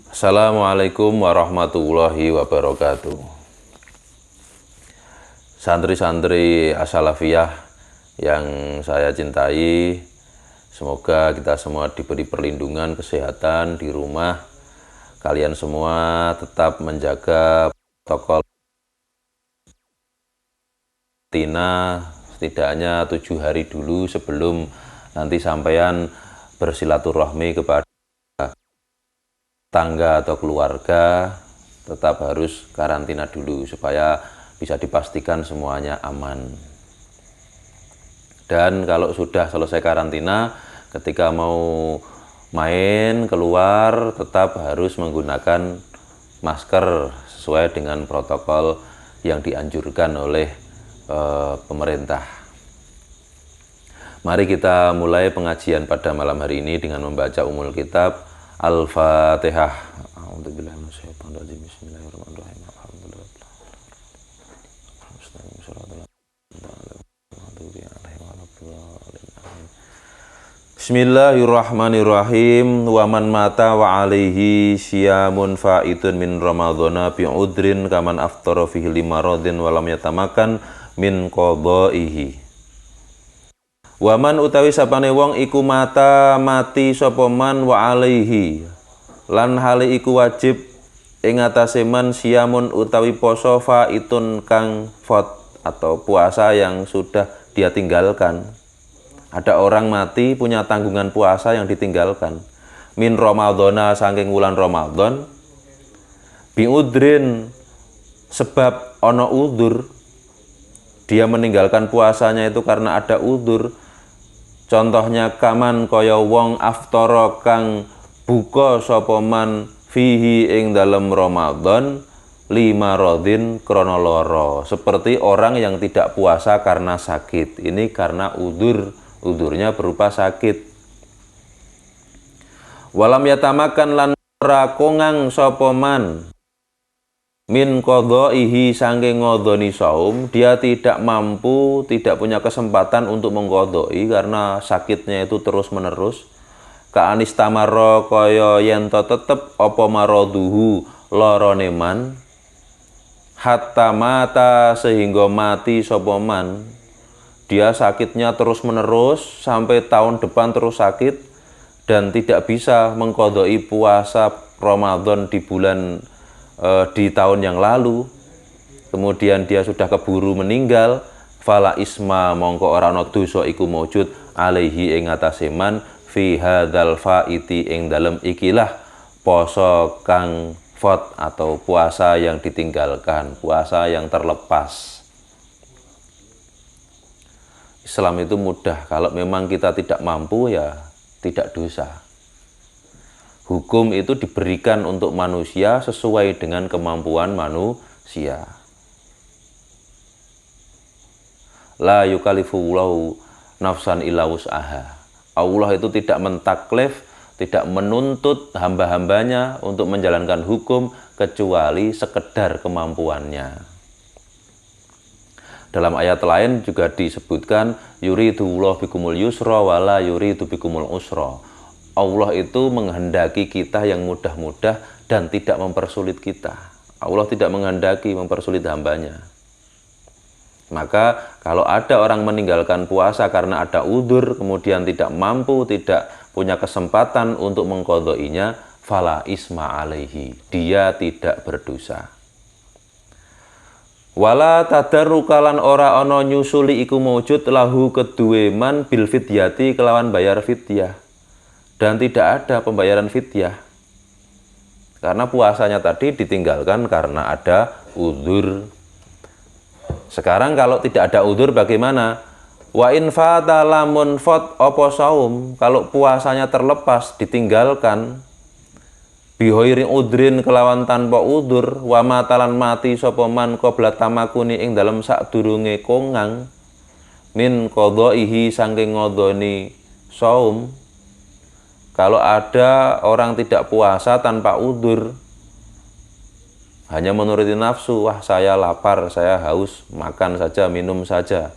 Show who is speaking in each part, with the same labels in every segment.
Speaker 1: Assalamualaikum warahmatullahi wabarakatuh. Santri-santri As-Salafiyah yang saya cintai, semoga kita semua diberi perlindungan kesehatan di rumah. Kalian semua tetap menjaga protokol karantina setidaknya 7 hari dulu sebelum nanti sampean bersilaturahmi kepada tangga atau keluarga. Tetap harus karantina dulu supaya bisa dipastikan semuanya aman. Dan kalau sudah selesai karantina, ketika mau main keluar tetap harus menggunakan masker sesuai dengan protokol yang dianjurkan oleh pemerintah. Mari kita mulai pengajian pada malam hari ini dengan membaca Ummul Kitab Al-Fatihah. Bismillahirrahmanirrahim. Bismillahirrahmanirrahim. Wa man mata wa alaihi syiamun fa'idun min ramadhana bi'udrin kaman aftara fihi limaradin wa lam yatamakan min qadaihi. Waman utawi sapane wong iku mati sapa man wa alaihi lan hale iku wajib ing atase man siamun utawi poso faitun kang fot atau puasa yang sudah dia tinggalkan. Ada orang mati punya tanggungan puasa yang ditinggalkan. Min Ramadhana saking wulan Ramadan biudrin sebab ono udzur, dia meninggalkan puasanya itu karena ada udzur. Contohnya kaman kaya wong aftara kang buka sapa man fihi ing dalem Ramadan limaradin krana lara, seperti orang yang tidak puasa karena sakit. Ini karena udurnya berupa sakit. Walam yatamakan lan rakongang sapa man min qadaihi saking ngodoni saum, dia tidak mampu, tidak punya kesempatan untuk mengqadai karena sakitnya itu terus menerus. Ka anistamara kaya yen to tetep apa maraduhu larane man hatta mata sehingga mati sapa man. Dia sakitnya terus menerus sampai tahun depan terus sakit dan tidak bisa mengqadai puasa Ramadan di bulan di tahun yang lalu, kemudian dia sudah keburu meninggal, fala isma mongko ora ana dosa iku maujud alaihi ing atase man fi hadzal faiti ing dalem ikilah poso kang fot atau puasa yang ditinggalkan, puasa yang terlepas. Islam itu mudah, kalau memang kita tidak mampu ya tidak dosa. Hukum itu diberikan untuk manusia sesuai dengan kemampuan manusia. La yukallifullahu nafsan illa wus'aha. Allah itu tidak mentaklif, tidak menuntut hamba-hambanya untuk menjalankan hukum kecuali sekedar kemampuannya. Dalam ayat lain juga disebutkan yuridullahu bikumul yusra wala yuridu bikumul usra. Allah itu menghendaki kita yang mudah-mudah dan tidak mempersulit kita. Allah tidak menghendaki mempersulit hambanya. Maka kalau ada orang meninggalkan puasa karena ada udzur, kemudian tidak mampu, tidak punya kesempatan untuk mengqadainya, fala isma alaihi, dia tidak berdosa. Wala tadarrukalan ora ana nyusuli iku maujud lahu keduwe man bil fidyati kelawan bayar fidyah. Dan tidak ada pembayaran fidyah karena puasanya tadi ditinggalkan karena ada udzur. Sekarang kalau tidak ada udzur bagaimana? Wa in fata lamun fat apa saum, kalau puasanya terlepas ditinggalkan bihoiri udrin kelawan tanpa udzur, wa matalan mati sapa man qabla tamakuni ing dalem sadurunge kongang min qadaihi saking ngodoni saum. Kalau ada orang tidak puasa tanpa udzur, hanya menuruti nafsu, wah saya lapar, saya haus, makan saja, minum saja.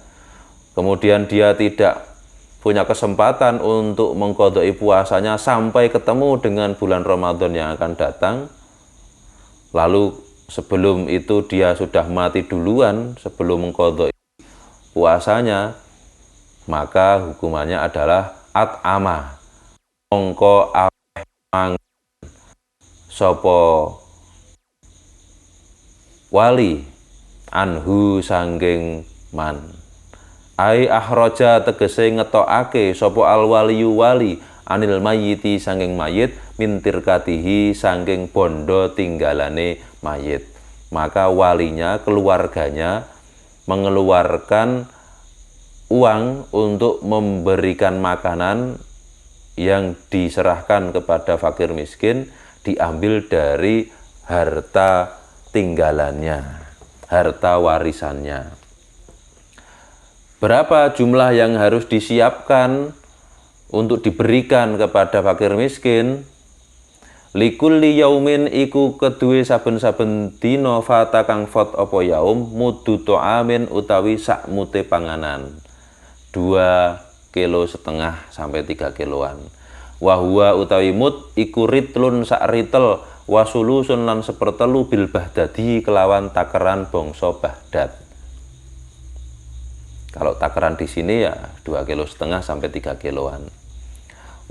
Speaker 1: Kemudian dia tidak punya kesempatan untuk mengqadai puasanya sampai ketemu dengan bulan Ramadan yang akan datang, lalu sebelum itu dia sudah mati duluan sebelum mengqadai puasanya, maka hukumannya adalah at'ama, mongko aweh mang sapa wali anhu sanggeng man. Ai ahroja tegese ngetokake sapa al waliyu wali anil mayiti sanggeng mayit mintir katihi sanggeng bondo tinggalane mayit. Maka walinya, keluarganya mengeluarkan uang untuk memberikan makanan yang diserahkan kepada fakir miskin, diambil dari harta tinggalannya, harta warisannya. Berapa jumlah yang harus disiapkan untuk diberikan kepada fakir miskin? Likulli yaumin iku kedue saben-saben dina fata kang fot apa yaum mudu to'amin utawi sakmute panganan 2,5 kilo sampai 3 kiloan. Wahua utawi mut iku ritlun sak ritel wasulusun lan sepertelu bil bahdadi kelawan takeran bangsa Baghdad. Kalau takaran di sini ya 2,5 kilo sampai 3 kiloan.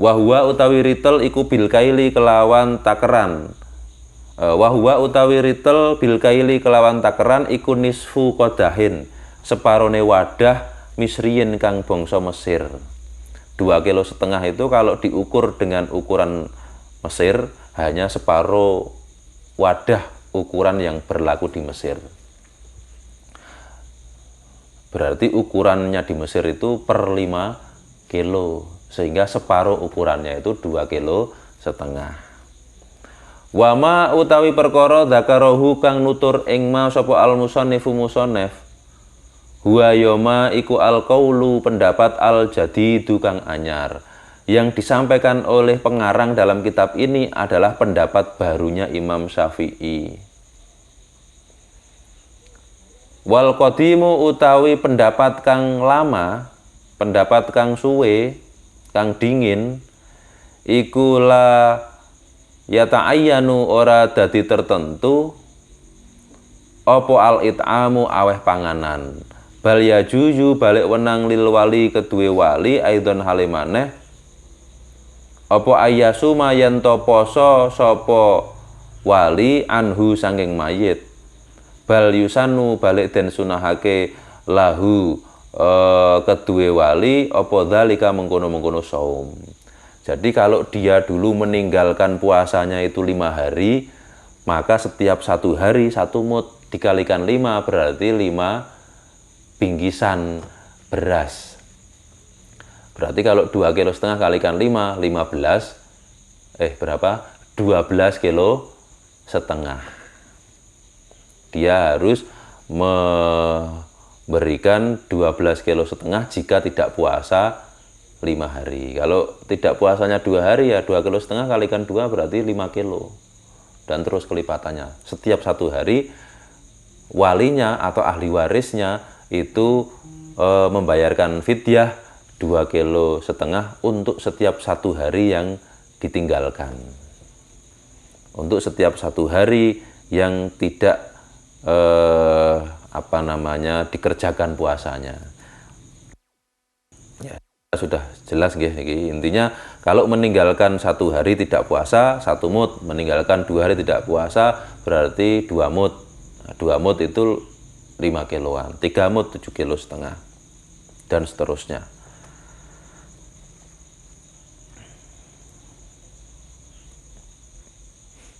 Speaker 1: Wahwa utawi ritel iku bil kaili kelawan takeran. Wahwa utawi ritel bil kaili kelawan takeran iku nisfu qadahin, separone wadah misriyin kang bangsa Mesir. 2,5 kilo itu kalau diukur dengan ukuran Mesir hanya separuh wadah ukuran yang berlaku di Mesir. Berarti ukurannya di Mesir itu per 5 kilo, sehingga separuh ukurannya itu 2,5 kilo. Wama utawi perkara dzakarahu kang nutur ing ma sapa al musannifu musannif, huwa yoma iku al qaulu pendapat al jadidu kang anyar. Yang disampaikan oleh pengarang dalam kitab ini adalah pendapat barunya Imam Syafi'i. Wal qadimu utawi pendapat kang lama, pendapat kang suwe, kang dingin, iku la yata'ayyanu ora dadi tertentu apa al it'amu aweh panganan. Bal yajuju balik wenang lil wali kedue wali aidon halimaneh apa ayyasuma yanto poso sapa wali anhu sanging mayit. Bal yusanu balik den sunahake lahu kedue wali apa dzalika mengkono-mengkono saum. Jadi kalau dia dulu meninggalkan puasanya itu 5 hari, maka setiap 1 hari 1 mut dikalikan 5 berarti 5 bingkisan beras. Berarti kalau 2,5 kilo kalikan 5, 15 berapa? 12,5 kilo. Dia harus memberikan 12,5 kilo jika tidak puasa 5 hari. Kalau tidak puasanya 2 hari ya 2,5 kilo kalikan 2 berarti 5 kilo. Dan terus kelipatannya. Setiap 1 hari walinya atau ahli warisnya itu membayarkan fidyah 2,5 kilo untuk setiap 1 hari yang ditinggalkan. Untuk setiap 1 hari yang tidak dikerjakan puasanya. Ya, sudah jelas nggih iki. Intinya kalau meninggalkan 1 hari tidak puasa 1 mut, meninggalkan 2 hari tidak puasa berarti 2 mut. Nah, 2 mut itu 5 kiloan, 3 mut 7,5 kilo dan seterusnya.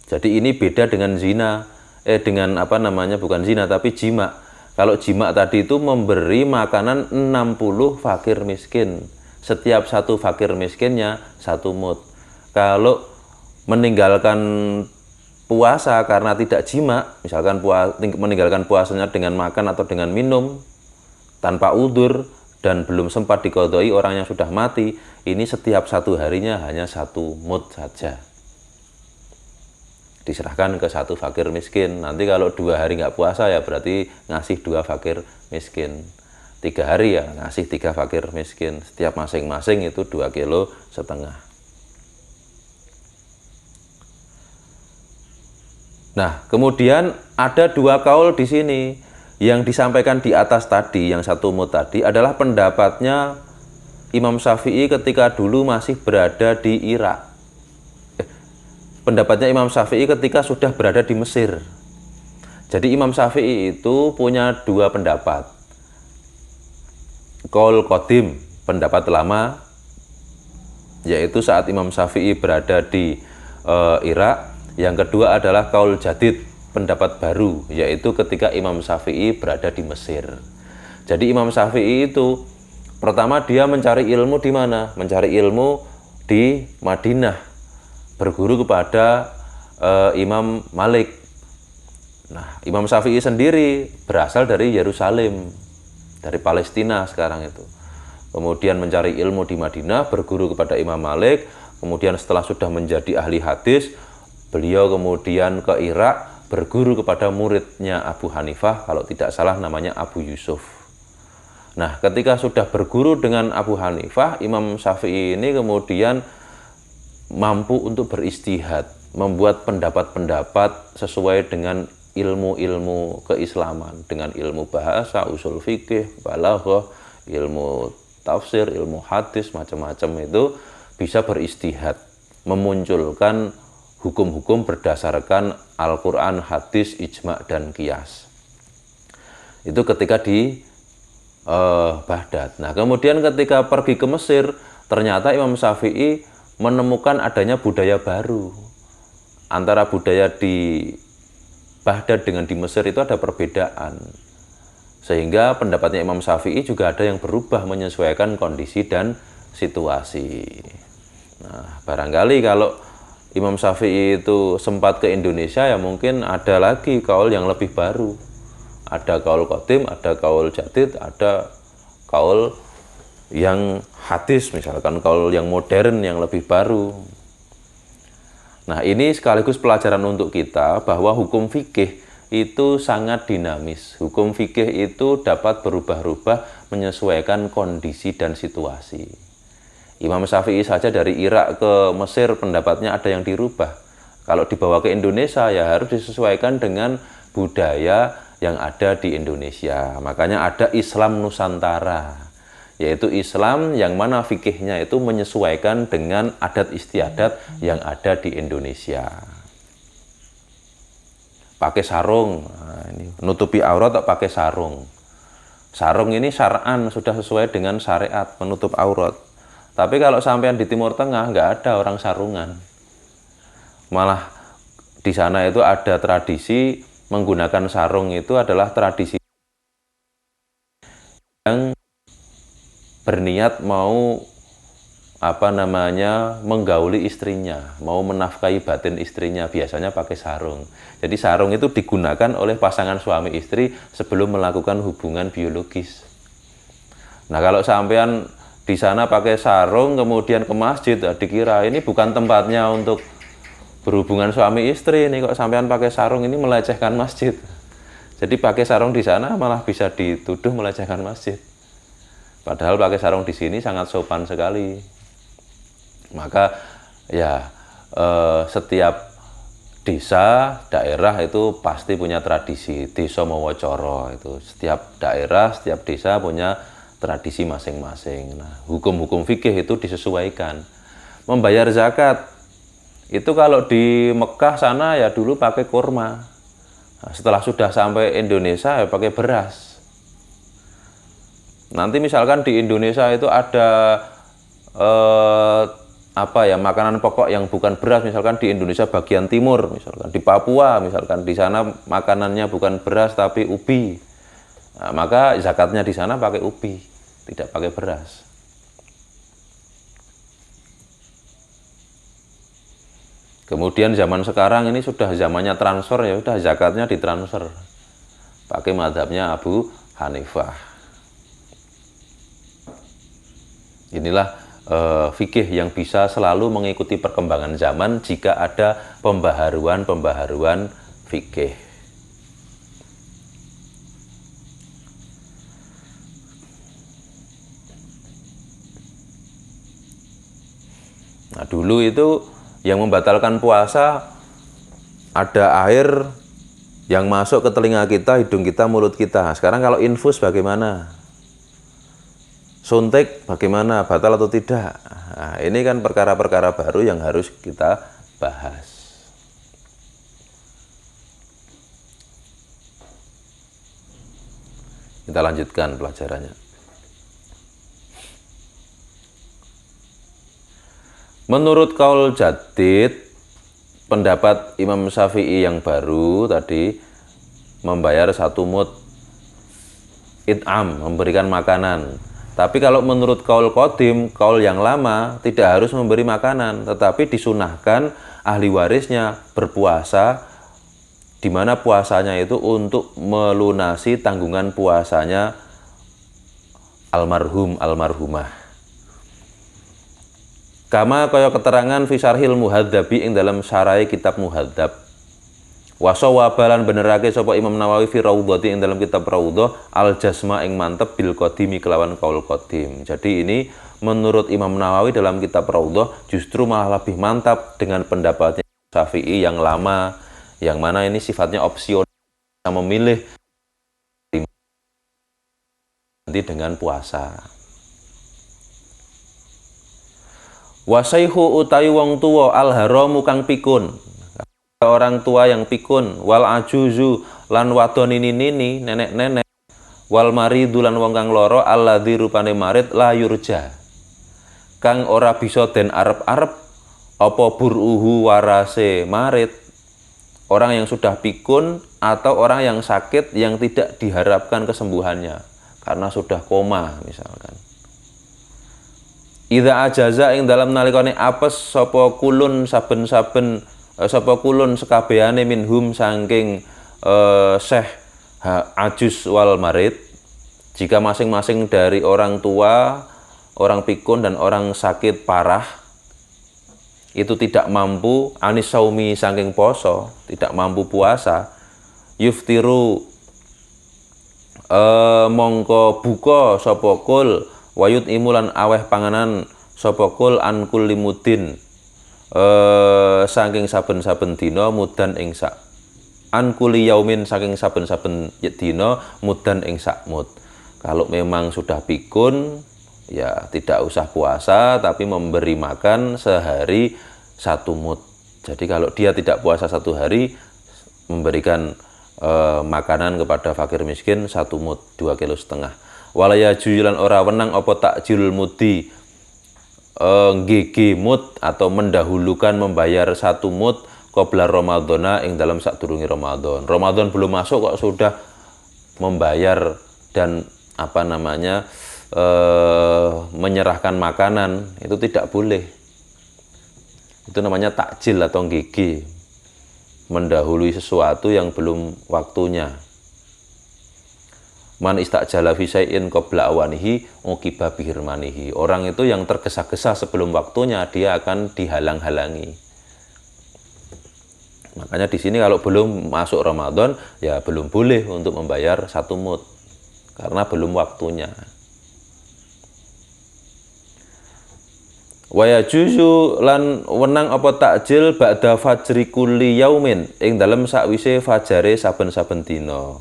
Speaker 1: Jadi ini beda dengan zina. Bukan zina tapi jima. Kalau jima tadi itu memberi makanan 60 fakir miskin. Setiap 1 fakir miskinnya 1 mut. Kalau meninggalkan puasa karena tidak jima, misalkan meninggalkan puasanya dengan makan atau dengan minum tanpa udzur dan belum sempat diqadai, orang yang sudah mati, ini setiap 1 harinya hanya 1 mut saja. Diserahkan ke 1 fakir miskin. Nanti kalau 2 hari nggak puasa ya berarti ngasih 2 fakir miskin. 3 hari ya ngasih 3 fakir miskin, setiap masing-masing itu 2,5 kilo. Nah, kemudian ada 2 kaul di sini. Yang disampaikan di atas tadi, yang satu mud tadi adalah pendapatnya Imam Syafi'i ketika dulu masih berada di Irak. Pendapatnya Imam Syafi'i ketika sudah berada di Mesir. Jadi Imam Syafi'i itu punya 2 pendapat. Qaul qadim, pendapat lama, yaitu saat Imam Syafi'i berada di Irak. Yang kedua adalah qaul jadid, pendapat baru, yaitu ketika Imam Syafi'i berada di Mesir. Jadi Imam Syafi'i itu pertama dia mencari ilmu di mana? Mencari ilmu di Madinah, berguru kepada Imam Malik. Nah, Imam Syafi'i sendiri berasal dari Yerusalem, dari Palestina sekarang itu. Kemudian mencari ilmu di Madinah, berguru kepada Imam Malik. Kemudian setelah sudah menjadi ahli hadis, beliau kemudian ke Irak, berguru kepada muridnya Abu Hanifah, kalau tidak salah namanya Abu Yusuf. Nah, ketika sudah berguru dengan Abu Hanifah, Imam Syafi'i ini kemudian mampu untuk beristihad, membuat pendapat-pendapat sesuai dengan ilmu-ilmu keislaman, dengan ilmu bahasa, usul fikih, balaghah, ilmu tafsir, ilmu hadis, macam-macam itu bisa beristihad, memunculkan hukum-hukum berdasarkan Al-Quran, hadis, ijma, dan qiyas. Itu ketika di Baghdad. Nah, kemudian ketika pergi ke Mesir, ternyata Imam Syafi'i menemukan adanya budaya baru. Antara budaya di Baghdad dengan di Mesir itu ada perbedaan. Sehingga pendapatnya Imam Syafi'i juga ada yang berubah menyesuaikan kondisi dan situasi. Nah, barangkali kalau Imam Syafi'i itu sempat ke Indonesia, ya mungkin ada lagi kaul yang lebih baru. Ada kaul qadim, ada kaul jadid, ada kaul yang hadis, misalkan kaul yang modern, yang lebih baru. Nah, ini sekaligus pelajaran untuk kita bahwa hukum fikih itu sangat dinamis. Hukum fikih itu dapat berubah-ubah menyesuaikan kondisi dan situasi. Imam Syafi'i saja dari Irak ke Mesir pendapatnya ada yang dirubah. Kalau dibawa ke Indonesia ya harus disesuaikan dengan budaya yang ada di Indonesia. Makanya ada Islam Nusantara, yaitu Islam yang mana fikihnya itu menyesuaikan dengan adat istiadat yang ada di Indonesia. Pakai sarung, nah, ini menutupi aurat tak pakai sarung. Sarung ini syar'an sudah sesuai dengan syariat menutup aurat. Tapi kalau sampean di Timur Tengah nggak ada orang sarungan. Malah di sana itu ada tradisi menggunakan sarung itu adalah tradisi yang berniat mau menggauli istrinya, mau menafkahi batin istrinya, biasanya pakai sarung. Jadi sarung itu digunakan oleh pasangan suami istri sebelum melakukan hubungan biologis. Nah, kalau sampean di sana pakai sarung kemudian ke masjid, dikira ini bukan tempatnya untuk berhubungan suami istri, ini kok sampean pakai sarung, ini melecehkan masjid. Jadi pakai sarung di sana malah bisa dituduh melecehkan masjid. Padahal pakai sarung di sini sangat sopan sekali. Maka ya setiap desa, daerah itu pasti punya tradisi desa mawacoro itu. Setiap daerah, setiap desa punya tradisi masing-masing. Nah, hukum-hukum fikih itu disesuaikan. Membayar zakat itu kalau di Mekah sana ya dulu pakai kurma. Nah, setelah sudah sampai Indonesia ya pakai beras. Nanti misalkan di Indonesia itu ada makanan pokok yang bukan beras, misalkan di Indonesia bagian timur, misalkan di Papua, misalkan di sana makanannya bukan beras tapi ubi. Nah, maka zakatnya di sana pakai ubi, tidak pakai beras. Kemudian zaman sekarang ini sudah zamannya transfer, ya sudah zakatnya ditransfer pakai mazhabnya Abu Hanifah. Inilah fikih yang bisa selalu mengikuti perkembangan zaman jika ada pembaharuan fikih. Nah, dulu itu yang membatalkan puasa ada air yang masuk ke telinga kita, hidung kita, mulut kita. Sekarang kalau infus bagaimana? Suntik bagaimana? Batal atau tidak? Nah, ini kan perkara-perkara baru yang harus kita bahas. Kita lanjutkan pelajarannya. Menurut kaul jadid, pendapat Imam Syafi'i yang baru tadi, membayar 1 mud it'am, memberikan makanan. Tapi kalau menurut kaul qadim, kaul yang lama, tidak harus memberi makanan, tetapi disunahkan ahli warisnya berpuasa, di mana puasanya itu untuk melunasi tanggungan puasanya almarhum almarhumah. Kama kaya keterangan fi syarhil muhadzabi ing dalam syarai kitab muhadzab. Wasawabalan benerake sapa Imam Nawawi fi Raudhati ing dalam kitab Raudhah al jasma ing mantep bil qadimi kelawan kaul qadim. Jadi ini menurut Imam Nawawi dalam kitab Raudhah justru malah lebih mantap dengan pendapatnya Syafi'i yang lama, yang mana ini sifatnya opsional, memilih nanti dengan puasa. Wasaihu utawi wong tuwa al haramu kang pikun, orang tua yang pikun, wal ajuzu lan wadon nini nenek-nenek, wal maridu lan wong kang loro alladzi rupane marid la yurja, kang ora bisa den arep-arep apa buruhu warase marid. Orang yang sudah pikun atau orang yang sakit yang tidak diharapkan kesembuhannya karena sudah koma misalkan. Idza ajaza ing dalam nalikane apes sapa kulun saben-saben sapa kulun sekabehane minhum saking syekh ajus wal marid, jika masing-masing dari orang tua, orang pikun dan orang sakit parah itu tidak mampu anis saumi saking poso, tidak mampu puasa, yuftiru mongko buka sapa kul wayut imulan aweh panganan sapa kul an kulli mudin saking saben-saben dina mudan ing sak an kulli yaumin saking saben-saben dina mudan ing sak mud. Kalau memang sudah pikun ya tidak usah puasa, tapi memberi makan sehari 1 mud. Jadi kalau dia tidak puasa 1 hari, memberikan makanan kepada fakir miskin 1 mud, 2,5 kilo. Walaya juyilan ora wenang apa takjil mudi, GG mud atau mendahulukan membayar 1 mud qabla Ramadhana ing dalam sadurunge Ramadan. Ramadan belum masuk kok sudah membayar dan menyerahkan makanan, itu tidak boleh. Itu namanya takjil atau gigi, mendahului sesuatu yang belum waktunya. Man istajala fi syai'in qabla awanihi uqiba bihirmanihi. Orang itu yang tergesa-gesa sebelum waktunya, dia akan dihalang-halangi. Makanya di sini kalau belum masuk Ramadan ya belum boleh untuk membayar 1 mud karena belum waktunya. Wa yajuzu lan wenang apa takjil ba'da fajri kulli yaumin ing dalem sakwise fajare saben-saben dina.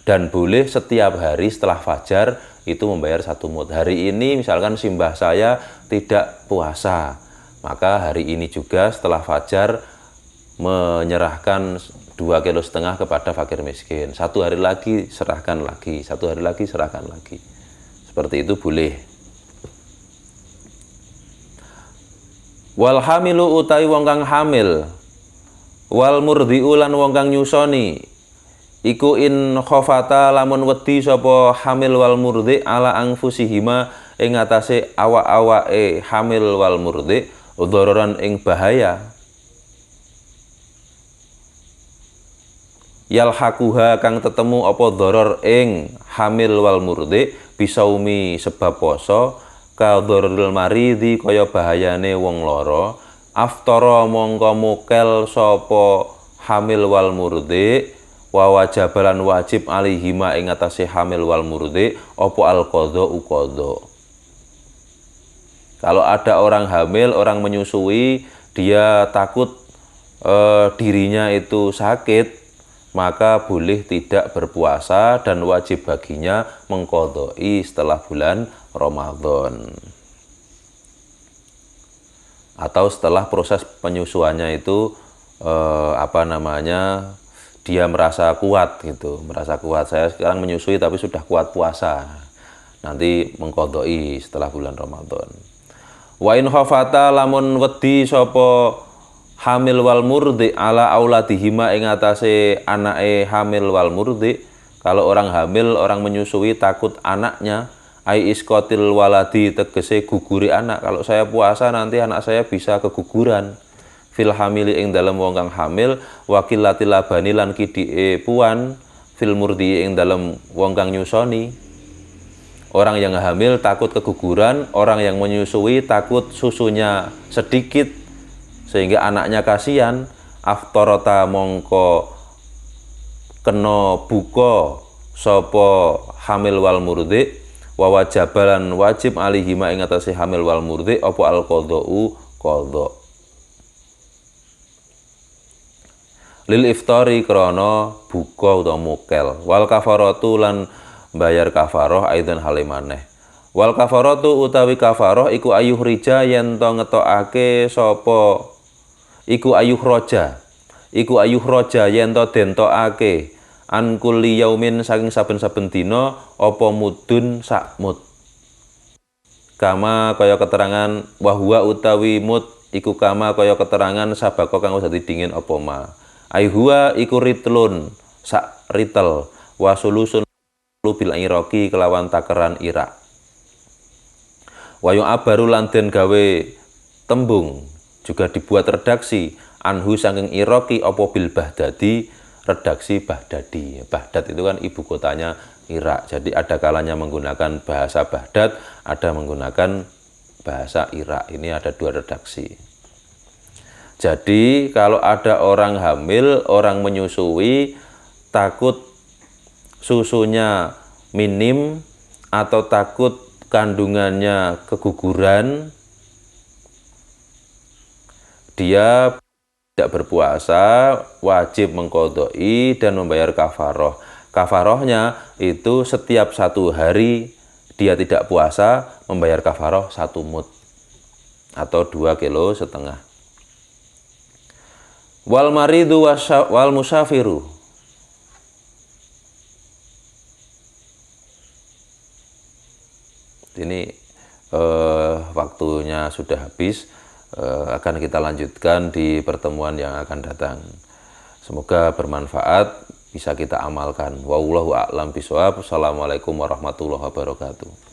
Speaker 1: Dan boleh setiap hari setelah fajar itu membayar 1 mud. Hari ini misalkan simbah saya tidak puasa, maka hari ini juga setelah fajar menyerahkan 2,5 kilo kepada fakir miskin. 1 hari lagi serahkan lagi, 1 hari lagi serahkan lagi. Seperti itu boleh. Wal hamilu utai wong kang hamil, wal murdhi'u lan wong kang nyusoni, iku in khofata lamun wedi sapa hamil wal murdhi ala anfusihima ing atase awak-awake hamil wal murdhi dhararan ing bahaya. Yalhaquha kang tetemu apa dharar ing hamil wal murdhi bisaumi sebab poso ka dhararil maridi kaya bahayane wong lara. Aftara mongko mukel sapa hamil wal murdhi wa wajabalan wajib alihima ing atase hamil wal murdhi apa al qadha qadha. Kalau ada orang hamil, orang menyusui, dia takut dirinya itu sakit, maka boleh tidak berpuasa dan wajib baginya mengqadha'i setelah bulan Ramadan. Atau setelah proses penyusuannya itu dia merasa kuat gitu, merasa kuat. Saya sekarang menyusui tapi sudah kuat puasa. Nanti mengqadha'i setelah bulan Ramadan. Wa in khafata lamun wedi sapa hamil wal murdi ala auladihima ing atase anake hamil wal murdi. Kalau orang hamil, orang menyusui takut anaknya ai iskotil waladi tegese guguri anak. Kalau saya puasa nanti anak saya bisa keguguran. Fil hamili ing dalem wong kang hamil wakilatil labani lan kidike puan fil murdi ing dalem wong kang nyusoni. Orang yang hamil takut keguguran, orang yang menyusui takut susunya sedikit sehingga anaknya kasihan. Aftarata mongko kena buka sapa hamil wal murdi wa wajabalan wajib alihima ing atase hamil wal murdi apa al qadha'u qadha. Lil iftari krana buka utawa mukel wal kafaratu lan bayar kafaroh aidan halimaneh. Wal kafaratu utawi kafaroh iku ayuh rija yen to ngetokake sapa iku ayuh roja yen to den tokake an kulli yaumin saking saben-saben dina apa mudun sak mud. Kama kaya keterangan wahwa utawi mud iku kama kaya keterangan sabako kang wis dadi dingin apa ma. Aihua iku ritlun sak ritel wasulusun bil iraqi kelawan takeran Irak. Wayung abaru lan den gawe tembung juga dibuat redaksi anhu saking iraqi apa bil Baghdadi redaksi Baghdadi. Baghdad itu kan ibu kotanya Irak. Jadi ada kalanya menggunakan bahasa Baghdad, ada menggunakan bahasa Irak. Ini ada dua redaksi. Jadi kalau ada orang hamil, orang menyusui takut susunya minim atau takut kandungannya keguguran, dia tidak berpuasa, wajib mengqadha'i dan membayar kafaroh. Kafarohnya itu setiap 1 hari dia tidak puasa, membayar kafaroh 1 mud atau 2,5 kilo. Wal maridu wal musafiru. Ini waktunya sudah habis, akan kita lanjutkan di pertemuan yang akan datang. Semoga bermanfaat, bisa kita amalkan. Wallahu a'lam bishawab. Assalamualaikum warahmatullahi wabarakatuh.